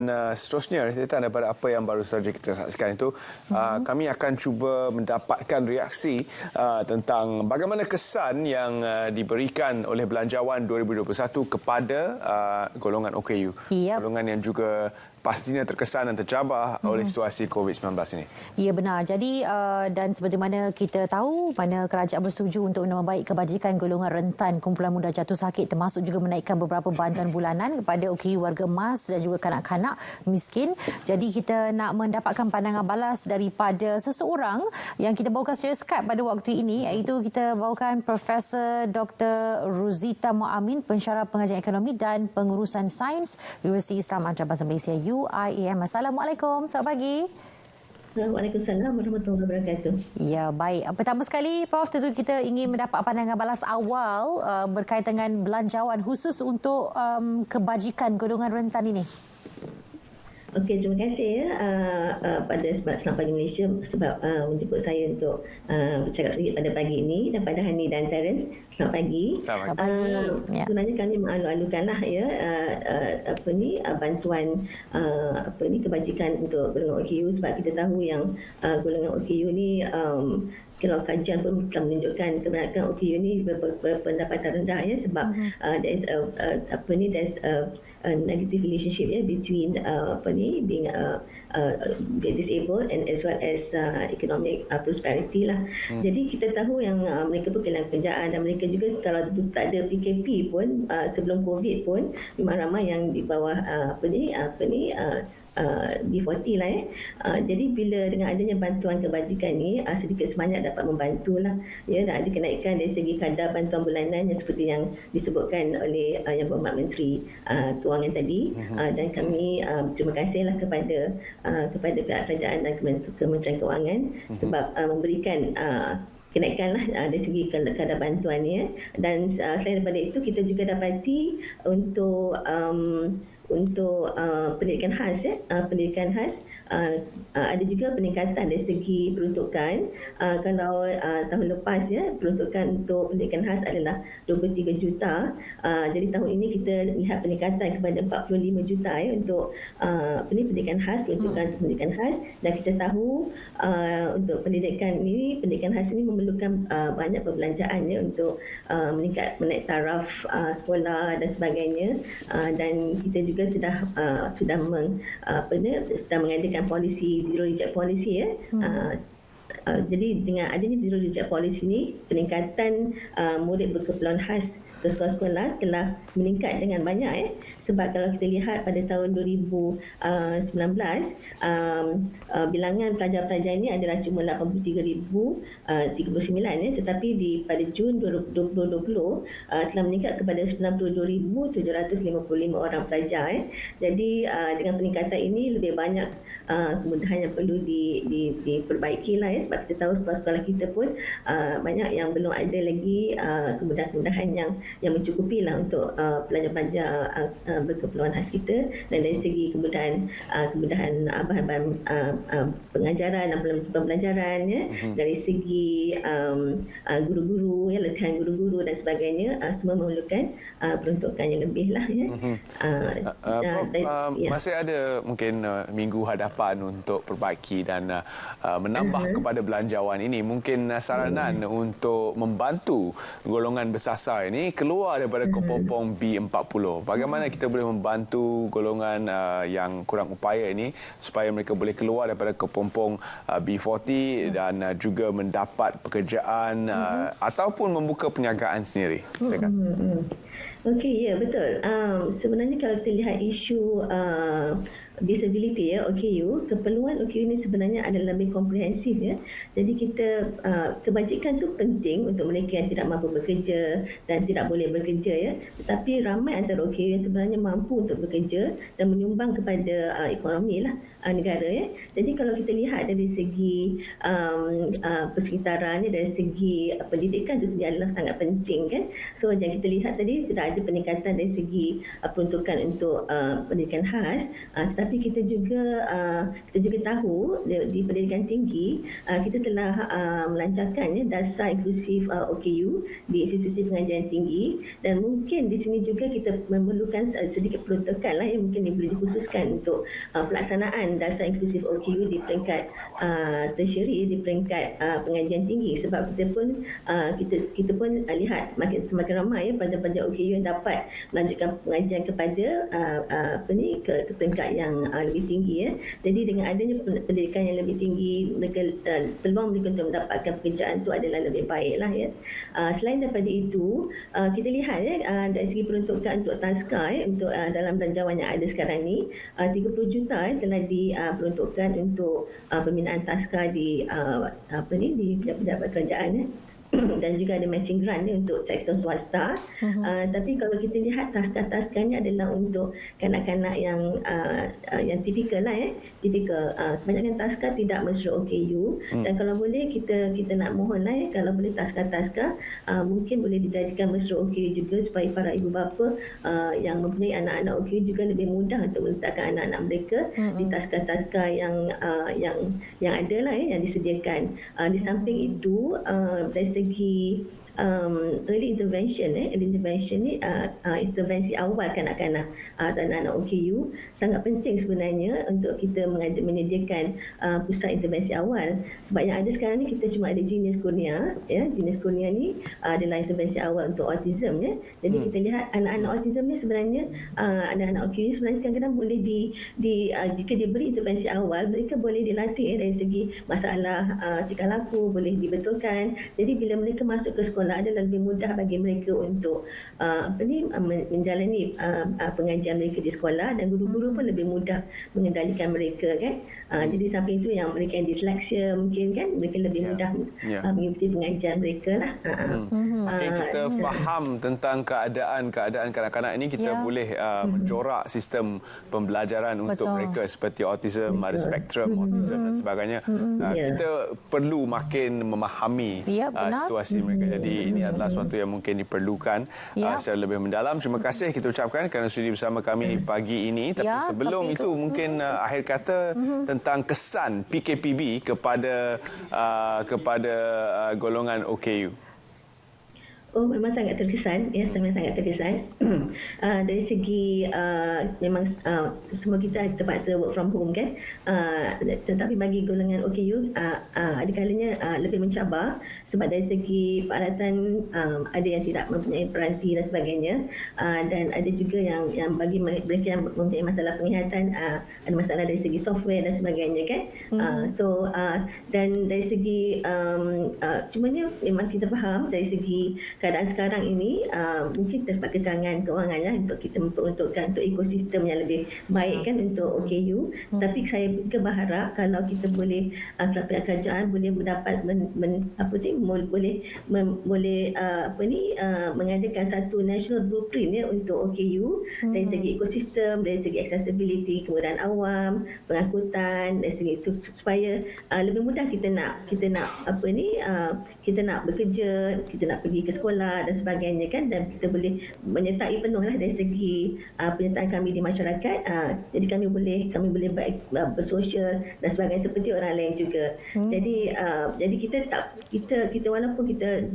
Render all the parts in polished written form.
Seterusnya Rita, daripada apa yang baru saja kita saksikan itu, kami akan cuba mendapatkan reaksi tentang bagaimana kesan yang diberikan oleh Belanjawan 2021 kepada golongan OKU. Yep. Golongan yang juga pastinya terkesan dan tercabar oleh situasi COVID-19 ini. Ya, benar. Jadi dan seperti mana kita tahu, mana kerajaan bersetuju untuk membaik kebajikan golongan rentan kumpulan muda jatuh sakit, termasuk juga menaikkan beberapa bantuan bulanan kepada OKU warga emas dan juga kanak-kanak miskin. Jadi kita nak mendapatkan pandangan balas daripada seseorang yang kita bawakan secara Skype pada waktu ini, iaitu kita bawakan Profesor Dr. Ruzita Muamin, pensyarah pengajian ekonomi dan pengurusan sains Universiti Islam Antarabangsa Malaysia UIAM. Assalamualaikum, selamat pagi. Waalaikumsalam warahmatullahi wabarakatuh. Ya, baik. Pertama sekali, Prof, tentu kita ingin mendapat pandangan balas awal berkaitan dengan belanjawan khusus untuk kebajikan golongan rentan ini. Okey, terima kasih pada sebab Selamat Pagi Malaysia sebab menjemput saya untuk bercakap sedikit pada pagi ini, dan pada Hani dan Terence. Selamat pagi. Selamat pagi. Sebenarnya kami mengalu-alukanlah bantuan kebajikan untuk golongan OKU, sebab kita tahu yang golongan OKU ni kalau kajian pun telah menunjukkan kebanyakan OKU ni berpendapatan rendah, ya, sebab there's a negative relationship between being disabled and as well as economic prosperity lah. Jadi kita tahu yang mereka pun kehilangan pekerjaan, dan mereka juga kalau tak ada PKP pun sebelum COVID pun memang ramai yang di bawah B40 lah, ya. Jadi bila dengan adanya bantuan kebajikan ni sedikit sebanyak dapat membantulah, ya, dan ada kenaikan dari segi kadar bantuan bulanan yang seperti yang disebutkan oleh Yang Berhormat Menteri Kewangan tadi, dan kami terima kasihlah kepada pihak kerajaan dan Kementerian Kewangan sebab memberikan kenaikanlah dari segi kadar bantuan, ya. Dan selain daripada itu, kita juga dapati untuk pendidikan khas, ada juga peningkatan dari segi peruntukan. Kalau tahun lepas, ya, peruntukan untuk pendidikan khas adalah 23 juta. Jadi tahun ini kita lihat peningkatan kepada 45 juta, ya, untuk pendidikan khas, peruntukan pendidikan khas. Dan kita tahu untuk pendidikan khas ini memerlukan banyak perbelanjaan, ya, untuk menaik taraf sekolah dan sebagainya. Dan kita juga sudah mengadakan polisi zero reject policy, ya. Jadi dengan adanya zero reject policy ini, peningkatan murid berkeperluan khas ke sekolah-sekolah telah meningkat dengan banyak, ya. Sebab kalau kita lihat pada tahun 2019, bilangan pelajar-pelajar ini adalah cuma 83,039, ya, tetapi pada Jun 2020 telah meningkat kepada 92,755 orang pelajar, ya. Jadi dengan peningkatan ini lebih banyak kemudahan yang perlu diperbaiki lah, ya, sebab kita tahu sekolah-sekolah kita pun banyak yang belum ada lagi kemudahan-kemudahan yang mencukupi lah untuk pelajar-pelajar berkeperluan khas kita. Dan dari segi kemudahan bahan-bahan pengajaran dan pembelajaran, ya, dari segi guru-guru, ya, latihan guru-guru dan sebagainya, semua memerlukan peruntukan yang lebih lah, ya. Masih ada mungkin minggu hadapan untuk perbaiki dan menambah kepada belanjawan ini. Mungkin saranan untuk membantu golongan bersasar ini keluar daripada kepompong B40. Bagaimana kita boleh membantu golongan yang kurang upaya ini supaya mereka boleh keluar daripada kepompong B40 dan juga mendapat pekerjaan ataupun membuka perniagaan sendiri? Silakan. Okey, ya, betul. Sebenarnya kalau kita lihat isu disability, ya, OKU, keperluan OKU ini sebenarnya adalah lebih komprehensif, ya. Jadi kita kebajikan itu penting untuk mereka yang tidak mampu bekerja dan tidak boleh bekerja, ya. Tetapi ramai antara OKU yang sebenarnya mampu untuk bekerja dan menyumbang kepada ekonomi lah negara, ya. Jadi kalau kita lihat dari segi persekitaran, dari segi pendidikan itu adalah sangat penting, kan. So yang kita lihat tadi sudah ada peningkatan dari segi peruntukan untuk pendidikan khas, tetapi kita juga tahu di pendidikan tinggi kita telah melancarkan dasar inklusif OKU di institusi pengajian tinggi, dan mungkin di sini juga kita memerlukan sedikit peruntukan lah yang mungkin boleh dikhususkan untuk pelaksanaan dasar inklusif OKU di peringkat tertiary, di peringkat pengajian tinggi, sebab kita pun lihat semakin ramai pelajar-pelajar OKU yang dapat melanjutkan pengajian kepada ke peringkat yang lebih tinggi ya. Jadi dengan adanya pendidikan yang lebih tinggi, peluang mereka untuk mendapatkan pekerjaan itu adalah lebih baiklah ya. Selain daripada itu, kita lihat ya dari segi peruntukan untuk TASKA untuk dalam belanjawan yang ada sekarang ni, 30 juta telah diperuntukkan untuk pembinaan TASKA di di pejabat kerajaan dan juga ada matching grant untuk sektor swasta. Tapi kalau kita lihat TASKA ni adalah untuk kanak-kanak yang tipikal lah ya. Tipikal kebanyakan TASKA tidak mesra OKU, dan kalau boleh kita nak mohon lah ya, kalau boleh TASKA mungkin boleh dijadikan mesra OKU juga, supaya para ibu bapa yang mempunyai anak-anak OKU juga lebih mudah untuk meletakkan anak-anak mereka di TASKA yang ada lah ya, yang disediakan. Di samping itu dari segi early intervention ni intervensi awal kanak-kanak dan anak OKU sangat penting sebenarnya untuk kita menyediakan pusat intervensi awal, sebab yang ada sekarang ni kita cuma ada Genius Kurnia ya. Genius Kurnia ni adalah intervensi awal untuk autism ya. Jadi kita lihat anak-anak autism ni sebenarnya anak-anak OKU sebenarnya kadang-kadang boleh jika diberi intervensi awal, mereka boleh dilatih dari segi masalah tingkah laku boleh dibetulkan. Jadi bila mereka masuk ke sekolah adalah lebih mudah bagi mereka untuk menjalani pengajian mereka di sekolah, dan guru-guru pun lebih mudah mengendalikan mereka kan. Jadi sampai itu yang mereka yang disleksia mungkin kan, mereka lebih mudah mengikuti pengajian mereka lah. Mungkin kita faham tentang keadaan kanak-kanak ini, kita boleh mencorak sistem pembelajaran untuk mereka seperti autism, ada spektrum autism dan sebagainya. Kita perlu makin memahami situasi mereka. Jadi ini adalah sesuatu yang mungkin diperlukan secara lebih mendalam. Terima kasih kita ucapkan kerana sudi bersama kami pagi ini. Tapi sebelum itu mungkin akhir kata tentang kesan PKPB kepada golongan OKU. Oh, memang sangat terkesan ya, sangat terkesan. Dari segi memang semua kita terpaksa work from home kan, tetapi bagi golongan OKU ada kalanya lebih mencabar, sebab dari segi peralatan ada yang tidak mempunyai peranti dan sebagainya, dan ada juga yang bagi mereka yang mempunyai masalah penglihatan ada masalah dari segi software dan sebagainya kan. Dan dari segi cumanya memang kita faham dari segi keadaan sekarang ini mungkin terdapat kekangan kewangan lah untuk kita memperuntukkan untuk ekosistem yang lebih baik kan untuk OKU. Tapi saya juga berharap kalau kita boleh pihak kerajaan boleh mendapat mengadakan satu national blueprint ya untuk OKU dari segi ekosistem, dari segi accessibility, kemudahan awam, pengangkutan, dari segi itu supaya lebih mudah kita nak bekerja, kita nak pergi ke sekolah dan sebagainya kan, dan kita boleh menyertai penuhlah dari segi penyertaan kami di masyarakat. Jadi kami boleh bersosial dan sebagainya seperti orang lain juga. Jadi kita walaupun kita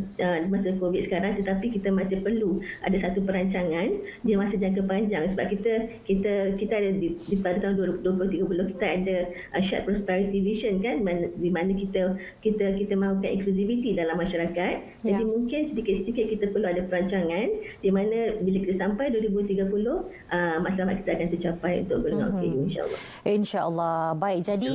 masa COVID sekarang, tetapi kita masih perlu ada satu perancangan di masa jangka panjang, sebab kita ada di pada tahun 2030 kita ada shared prosperity vision kan, di mana kita mahukan inclusivity dalam masyarakat. Jadi mungkin sedikit-sedikit kita perlu ada perancangan di mana bila kita sampai 2030 matlamat kita akan tercapai untuk golongan OKU, insya-Allah. Insya-Allah. Baik, jadi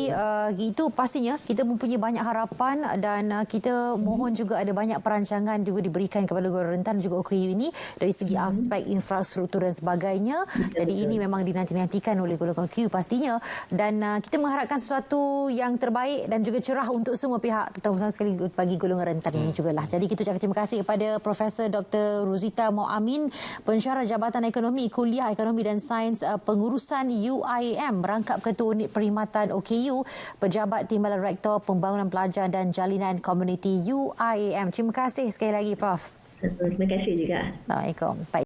itu pastinya kita mempunyai banyak harapan, dan kita mohon juga ada banyak perancangan juga diberikan kepada golongan rentan juga OKU ini dari segi aspek infrastruktur dan sebagainya. Jadi ini memang dinanti-nantikan oleh golongan OKU pastinya, dan kita mengharapkan sesuatu yang terbaik dan juga cerah untuk semua pihak, terutama sekali bagi golongan rentan ini jugalah. Jadi kita ucapkan terima kasih kepada Profesor Dr. Rosita Moamin, pensyarah Jabatan Ekonomi, Kuliah Ekonomi dan Sains Pengurusan UIM, merangkap Ketua Unit Perkhidmatan OKU, Pejabat Timbalan Rektor Pembangunan Pelajar dan Jalinan Komuniti UIM. Terima kasih sekali lagi, Prof. Terima kasih juga. Assalamualaikum.